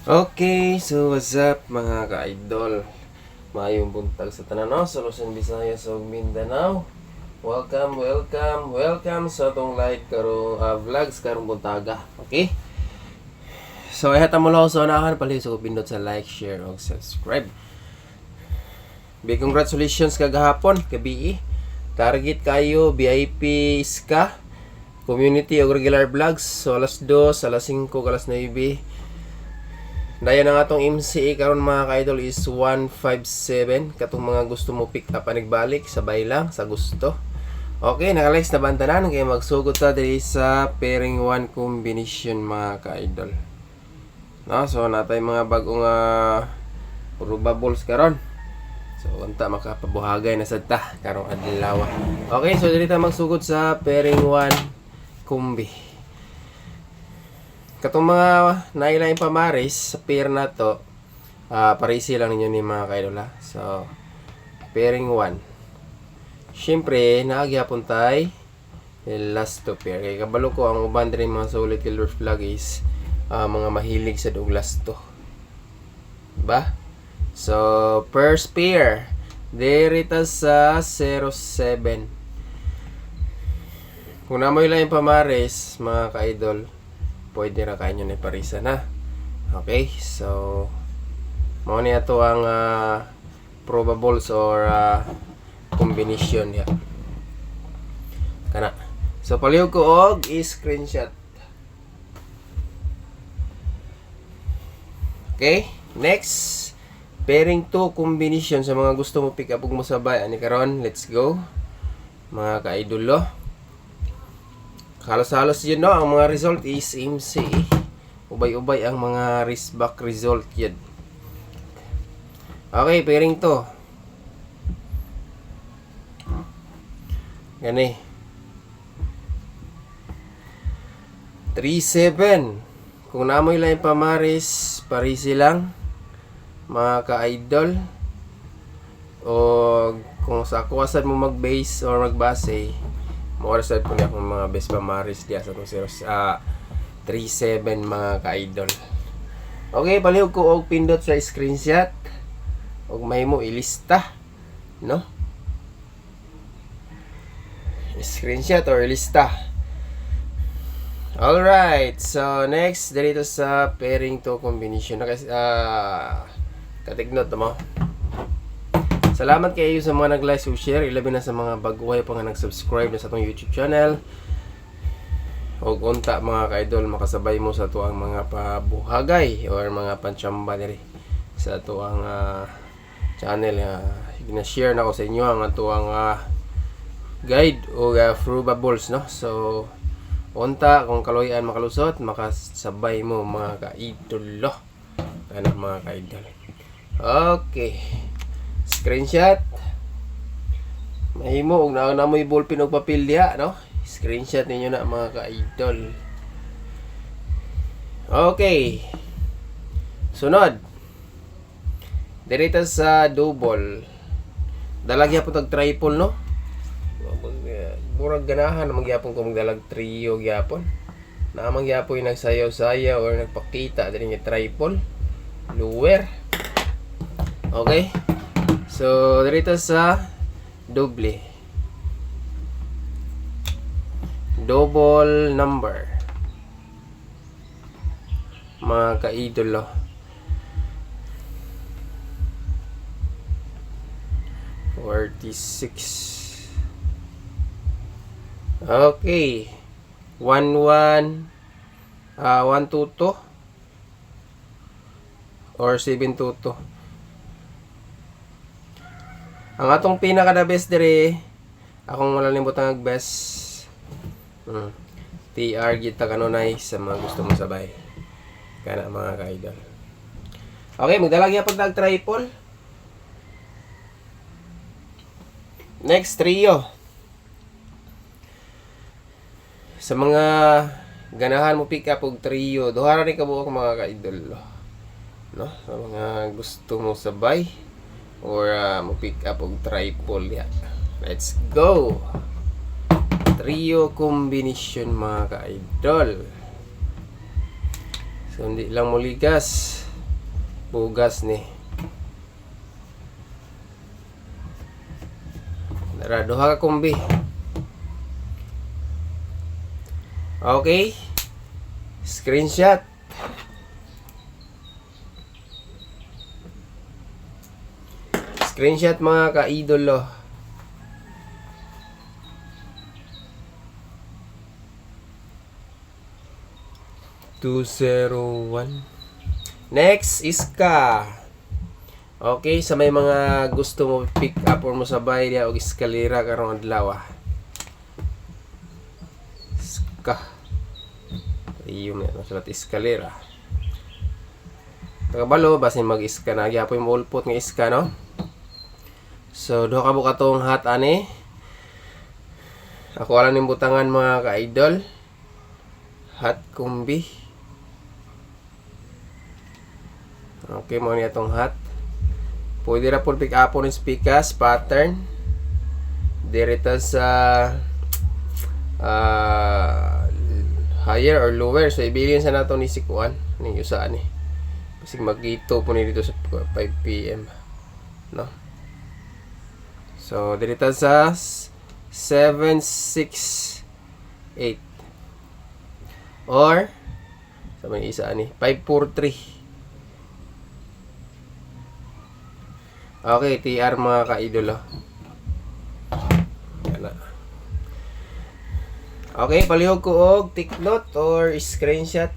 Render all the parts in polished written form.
Okay, so what's up mga ka-idol? Maayong buntag sa tanan, no? Sa Luzon, Visayas ug Mindanao. Welcome sa atong live karong vlogs karong buntaga. Okay? So ihata mo lang sa unahan pali so pindot sa like, share ug subscribe. Big congratulations kagahapon kabi. Target kayo VIP ska community ug regular vlogs. So alas 2, alas 5, alas 9. Dayon ang atong MCA karon mga ka-idol is 157. Katong mga gusto mo pick up anigbalik, sabay lang sa gusto. Okay, naka-likes na bantanan kaya magsugod ta diri sa pairing 1 combination mga ka-idol. No, so natay mga bagong probables karon. So unta makapabuhagay na sad ta karong adlaw. Okay, so diri ta magsugod sa pairing 1 combi. Katong mga nailaing pamaris sa pair na to, parisi lang ninyo ni mga kaidol ha. So, pairing 1. Siyempre, naagyapon tayo last to pair. Kaya kabalo ko ang uban rin mga solid killers vlog is mga mahilig sa dug last to. Diba? So, first pair. Derita sa 07. Kung namoy lang yung pamaris, mga kaidol, pwede na kayo ni parisa na. Okay, so mo niya to ang probables or combination ya. Kana. So palihog ko og i-screenshot. Okay, next pairing 2 combination sa mga gusto mo pick up ug mosabay ani karon. Let's go. Mga ka-idolo. Halos-halos yun, no? Ang mga result is MC. Ubay-ubay ang mga wristback result yun. Okay, pairing to. Gani. 3-7. Kung namoy lang yung pamaris, parisi lang. Mga ka-idol. O kung sa kuwasan mo mag-base or magbase, maurasad po niya akong mga best pamaris diya sa 3-7 mga ka-idol. Okay, palihog ko og pindot sa screenshot og may mo ilista, no? Screenshot or ilista. Alright, so next dito sa pairing to combination. Katignote mo. Salamat kayo sa mga nag-like o share, ilabi na sa mga baguhay pa nga nag-subscribe na sa itong YouTube channel. O unta mga ka-idol, makasabay mo sa tuang mga pabuhagay or mga panchamba diri sa tuang channel. Gina-share na ko sa inyo ang tuang guide o probables, no? So unta kung kaloyan makalusot, makasabay mo mga ka-idol. Ano mga ka-idol. Okay. Screenshot. Mahimo og na mo'y ballpen og papel diha, no? Screenshot ninyo na mga ka-idol. Okay. Sunod. Direta sa double. Dalagya po tag triple, no? Murag ganahan na magyapon kung magdalag trio gyapon. Na magyapon nagsayaw-sayaw or nagpakita diri nga triple. Lower. Okay? So, dito sa doble. Double number. Mga ka-idolo. $46. Okay. 1-1. 1-2-2. Or 7-2-2. Ang atong pinaka the best dire, akong wala limbutang ang best. TR kita kanunay sa mga gusto mo sabay. Kana mga ka-idol. Okay, magdalagya pag tag triple. Next trio. Sa mga ganahan mo pick up og trio, duha rin kabuok mga ka-idol. No? Sa mga gusto mo sabay or mo pick up og triple ya. Let's go. Trio combination mga ka-idol. So hindi lang muligas. bugas ni. Nara duha ka kombi. Okay. Screenshot. Screenshot mga ka-idolo. (201) Next is ka. Okay, sa may mga gusto mo pick up or mo sabay dia og eskalera karong adlaw. Ska. Yung nasulat eskalera. Tagabalo basin mag-iska na gyapon mo ulpot nga iska no. So duha ka buka tong hat ani. Ako alam ning butangan mga ka-idol. Hat kombi. Okay, mo niya itong hat. Pwede na po pick up ng speakers, pattern. Dirita sa higher or lower. So, ibilin sa nato ni Sikuan. Ano yung saan eh. Kasi mag-ito po dito sa 5 p.m. No? So, dirita sa 768. Or, sa may isa ni 543. Okay, TR mga ka-idolo. Yan na. Okay, palihog ko og take note or screenshot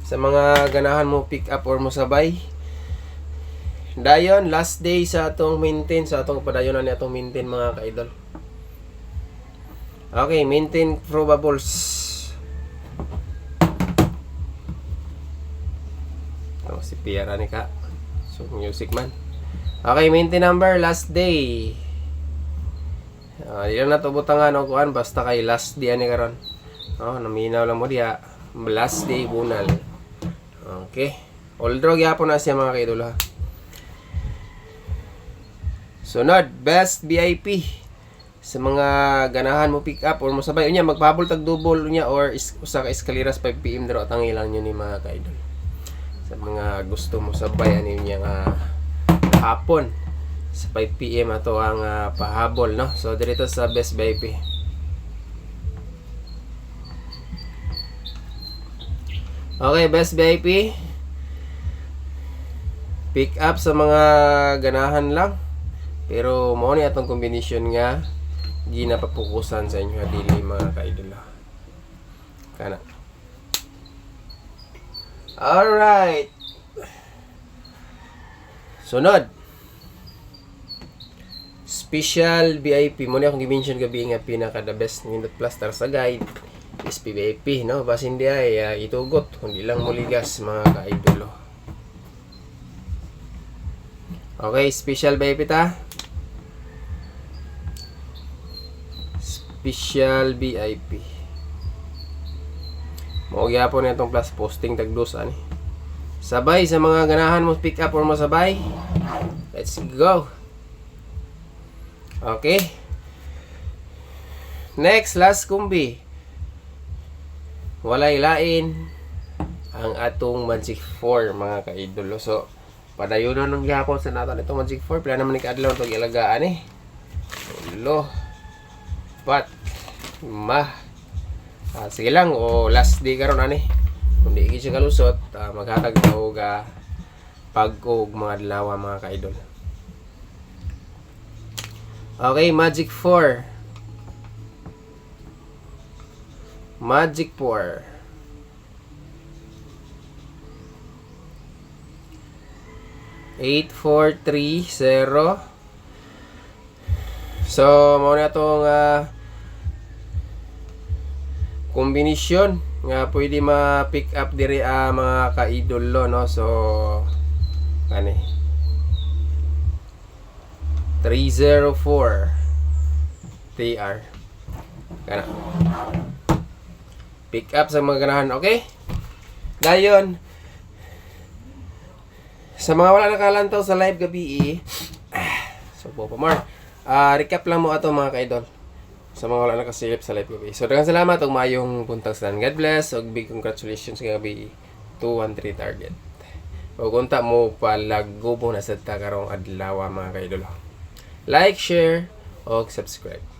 sa mga ganahan mo pick up or mo sabay. Dayon, last day sa atong maintain, sa atong padayonan ni atong maintain mga ka-idol. Okay, maintain probables. Si Pierre ni ka. So, music man. Okay, maintain number, last day. Di lang na ito butangan o kuhan, basta kay last day ani karon. Naminaw lang mo diya. Last day, bunal. Okay. All draw gyapon na siya mga kaidolo. Sunod, best VIP. Sa mga ganahan mo pick up or mo sabay. Unya, magpahabol tag double unya or usa ka eskaleras 5 PM daro tangilang nyo ni mga kaidol. Sa mga gusto mo sabay ano niya nga hapon sa 5 PM ato ang pahabol no. So dito sa best VIP. Okay, best VIP. Pick up sa mga ganahan lang. Pero mo ni atong combination nga ginapapukusan sa inyo dili mga kaidol. Kana. Alright. Sunod. Special VIP. Muna akong i-mention gabi nga pinaka the best nindot plus tar sa guide is VIP, no? Basin di ay itugot. Kundi lang muligas mga ka-idolo. Okay, special VIP ta. Special VIP. Maugya po na itong plus posting tagdos ani. Sabay sa mga ganahan mo pick up or masabay. Let's go. Okay. Next, last kumbi. Walay lain ang atong Magic 4 mga kaidolo. So, padayonon ng gihapon sa nato itong Magic 4. Pila naman ni kaadlaw itong ilagaan eh. Ulo. Pat. Sige lang, last day karon ani. Kung di siya kalusot, maghatag na og pag-og mga adlaw mga ka-idol. Okay, Magic 4. Magic 4. (8,4,3,0) So, mao na itong kombinasyon nga pwede ma-pick up diri mga ka-idolo, no? So, kani 304 TR kana pick up sa mga ganahan, okay? Dayon sa mga wala nakalantaw sa live gabi so po pa more recap lang mo ato mga ka-idol sa mga wala nakasilip sa live gabi. So daghang salamat ug maayong buntag sa God bless ug big congratulations gabi 213 target. O kunta mo palaggubo na sa ta karong adlaw mga kaidolo. Like, share, o subscribe.